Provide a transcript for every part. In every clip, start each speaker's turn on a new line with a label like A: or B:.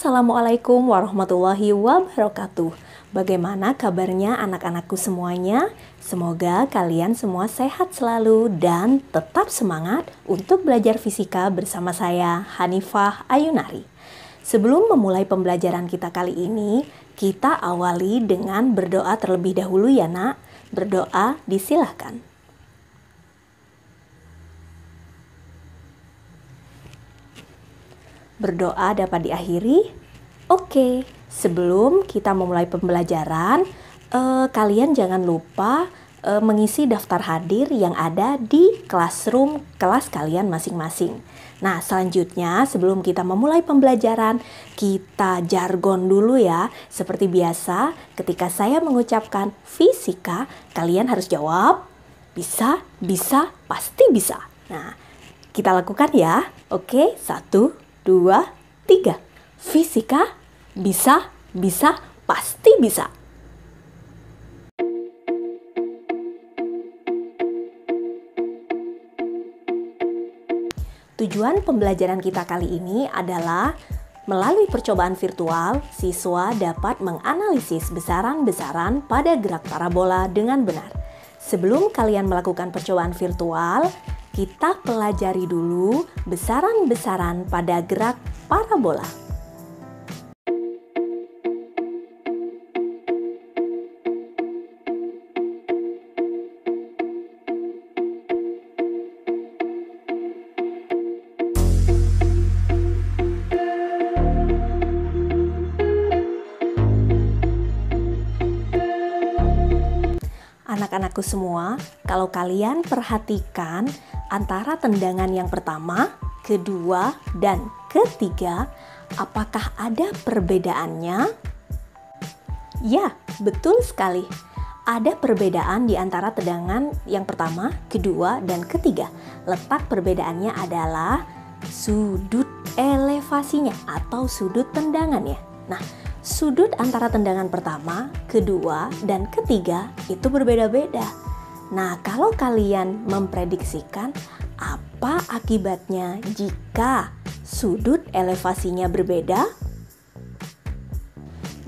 A: Assalamualaikum warahmatullahi wabarakatuh. Bagaimana kabarnya anak-anakku semuanya? Semoga kalian semua sehat selalu dan tetap semangat untuk belajar fisika bersama saya, Hanifah Ayunari. Sebelum memulai pembelajaran kita kali ini, kita awali dengan berdoa terlebih dahulu ya nak. Berdoa disilahkan. Berdoa dapat diakhiri. Oke, sebelum kita memulai pembelajaran, kalian jangan lupa mengisi daftar hadir yang ada di classroom kelas kalian masing-masing. Nah, selanjutnya sebelum kita memulai pembelajaran, kita jargon dulu ya. Seperti biasa, ketika saya mengucapkan fisika, kalian harus jawab bisa, bisa, pasti bisa. Nah, kita lakukan ya. Oke, 1, 2, 3. Fisika, bisa, bisa, pasti bisa. Tujuan pembelajaran kita kali ini adalah melalui percobaan virtual, siswa dapat menganalisis besaran-besaran pada gerak parabola dengan benar. Sebelum kalian melakukan percobaan virtual, kita pelajari dulu besaran-besaran pada gerak parabola. Anak-anakku semua, kalau kalian perhatikan antara tendangan yang pertama, kedua, dan ketiga, apakah ada perbedaannya? Ya, betul sekali. Ada perbedaan di antara tendangan yang pertama, kedua, dan ketiga. Letak perbedaannya adalah sudut elevasinya atau sudut tendangannya. Nah, sudut antara tendangan pertama, kedua, dan ketiga itu berbeda-beda. Nah, kalau kalian memprediksikan apa akibatnya jika sudut elevasinya berbeda?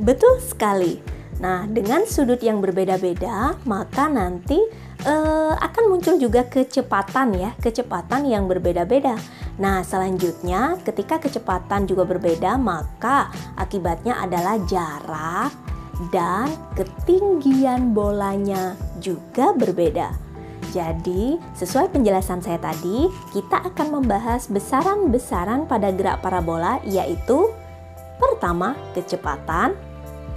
A: Betul sekali. Nah, dengan sudut yang berbeda-beda, maka nanti akan muncul juga kecepatan ya, kecepatan yang berbeda-beda. Nah, selanjutnya ketika kecepatan juga berbeda, maka akibatnya adalah jarak dan ketinggian bolanya juga berbeda. Jadi, sesuai penjelasan saya tadi, kita akan membahas besaran-besaran pada gerak parabola, yaitu pertama, kecepatan,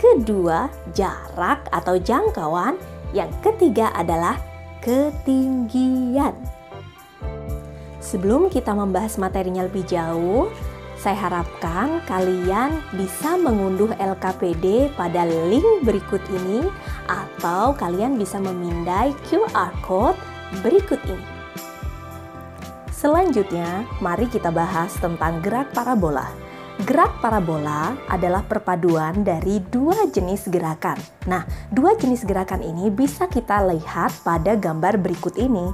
A: kedua, jarak atau jangkauan, yang ketiga adalah ketinggian. Sebelum kita membahas materinya lebih jauh, saya harapkan kalian bisa mengunduh LKPD pada link berikut ini atau kalian bisa memindai QR Code berikut ini. Selanjutnya, mari kita bahas tentang gerak parabola. Gerak parabola adalah perpaduan dari dua jenis gerakan. Nah, dua jenis gerakan ini bisa kita lihat pada gambar berikut ini.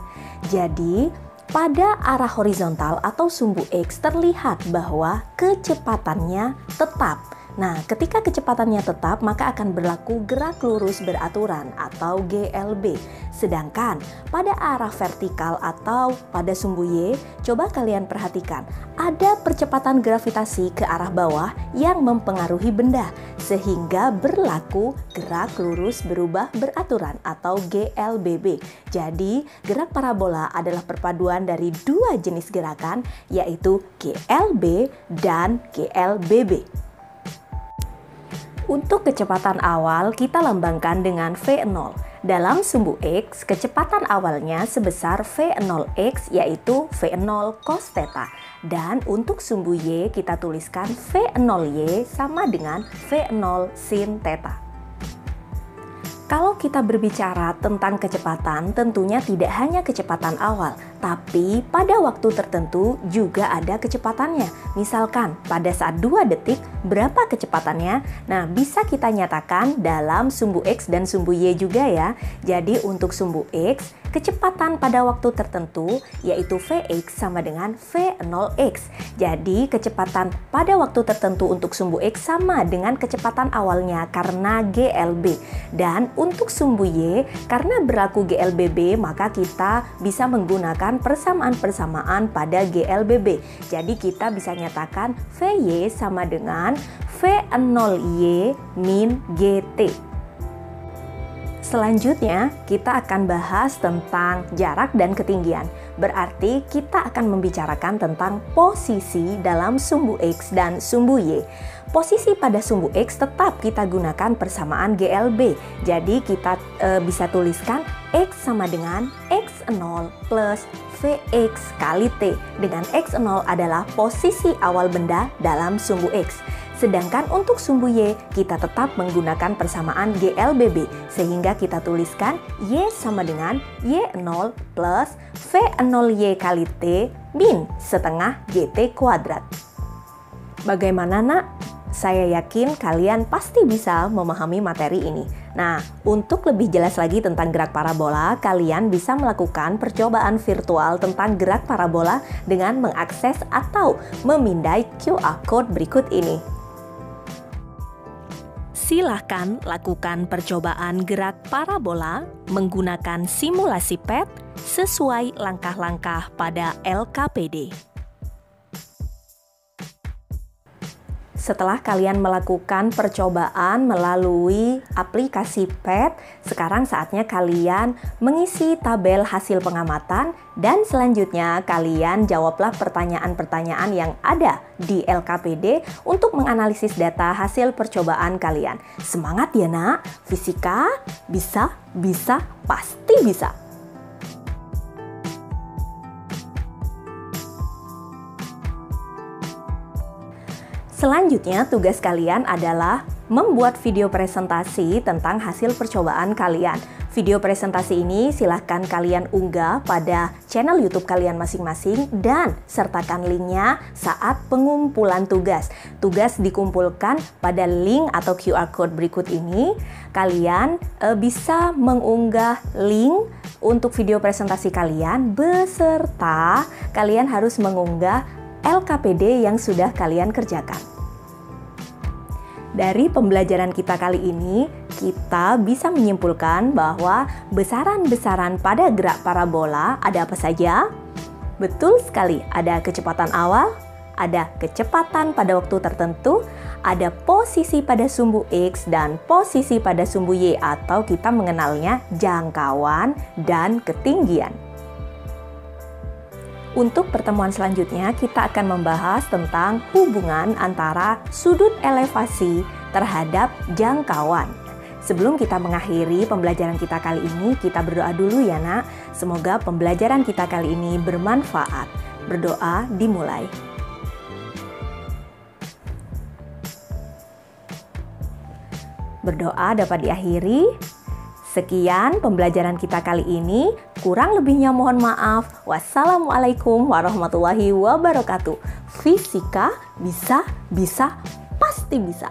A: Jadi, pada arah horizontal atau sumbu X terlihat bahwa kecepatannya tetap. Nah, ketika kecepatannya tetap, maka akan berlaku gerak lurus beraturan atau GLB. Sedangkan pada arah vertikal atau pada sumbu Y, coba kalian perhatikan, ada percepatan gravitasi ke arah bawah yang mempengaruhi benda, sehingga berlaku gerak lurus berubah beraturan atau GLBB. Jadi, gerak parabola adalah perpaduan dari dua jenis gerakan, yaitu GLB dan GLBB. Untuk kecepatan awal, kita lambangkan dengan V0. Dalam sumbu X, kecepatan awalnya sebesar V0X, yaitu V0 cos theta. Dan untuk sumbu Y, kita tuliskan V0Y sama dengan V0 sin theta. Kalau kita berbicara tentang kecepatan, tentunya tidak hanya kecepatan awal, tapi pada waktu tertentu juga ada kecepatannya. Misalkan pada saat 2 detik, berapa kecepatannya? Nah, bisa kita nyatakan dalam sumbu X dan sumbu Y juga ya. Jadi untuk sumbu X, kecepatan pada waktu tertentu yaitu Vx sama dengan V0x. Jadi kecepatan pada waktu tertentu untuk sumbu X sama dengan kecepatan awalnya karena GLB. Dan untuk sumbu Y, karena berlaku GLBB, maka kita bisa menggunakan persamaan-persamaan pada GLBB. Jadi kita bisa nyatakan Vy sama dengan V0Y min GT. Selanjutnya, kita akan bahas tentang jarak dan ketinggian. Berarti kita akan membicarakan tentang posisi dalam sumbu X dan sumbu Y. Posisi pada sumbu X tetap kita gunakan persamaan GLB. Jadi kita bisa tuliskan X sama dengan X0 plus Vx kali T. Dengan X0 adalah posisi awal benda dalam sumbu X. Sedangkan untuk sumbu Y, kita tetap menggunakan persamaan GLBB, sehingga kita tuliskan Y sama dengan Y0 plus V0Y kali T min setengah GT kuadrat. Bagaimana nak? Saya yakin kalian pasti bisa memahami materi ini. Nah, untuk lebih jelas lagi tentang gerak parabola, kalian bisa melakukan percobaan virtual tentang gerak parabola dengan mengakses atau memindai QR Code berikut ini. Silahkan lakukan percobaan gerak parabola menggunakan simulasi PET sesuai langkah-langkah pada LKPD. Setelah kalian melakukan percobaan melalui aplikasi PET, sekarang saatnya kalian mengisi tabel hasil pengamatan dan selanjutnya kalian jawablah pertanyaan-pertanyaan yang ada di LKPD untuk menganalisis data hasil percobaan kalian. Semangat ya nak, fisika bisa, pasti bisa. Selanjutnya, tugas kalian adalah membuat video presentasi tentang hasil percobaan kalian. Video presentasi ini silahkan kalian unggah pada channel YouTube kalian masing-masing dan sertakan linknya saat pengumpulan tugas. Tugas dikumpulkan pada link atau QR Code berikut ini. Kalian bisa mengunggah link untuk video presentasi kalian beserta kalian harus mengunggah LKPD yang sudah kalian kerjakan. Dari pembelajaran kita kali ini, kita bisa menyimpulkan bahwa besaran-besaran pada gerak parabola ada apa saja? Betul sekali, ada kecepatan awal, ada kecepatan pada waktu tertentu, ada posisi pada sumbu X dan posisi pada sumbu Y atau kita mengenalnya jangkauan dan ketinggian. Untuk pertemuan selanjutnya, kita akan membahas tentang hubungan antara sudut elevasi terhadap jangkauan. Sebelum kita mengakhiri pembelajaran kita kali ini, kita berdoa dulu ya nak. Semoga pembelajaran kita kali ini bermanfaat. Berdoa dimulai. Berdoa dapat diakhiri. Sekian pembelajaran kita kali ini, kurang lebihnya mohon maaf. Wassalamualaikum warahmatullahi wabarakatuh. Fisika bisa, pasti bisa.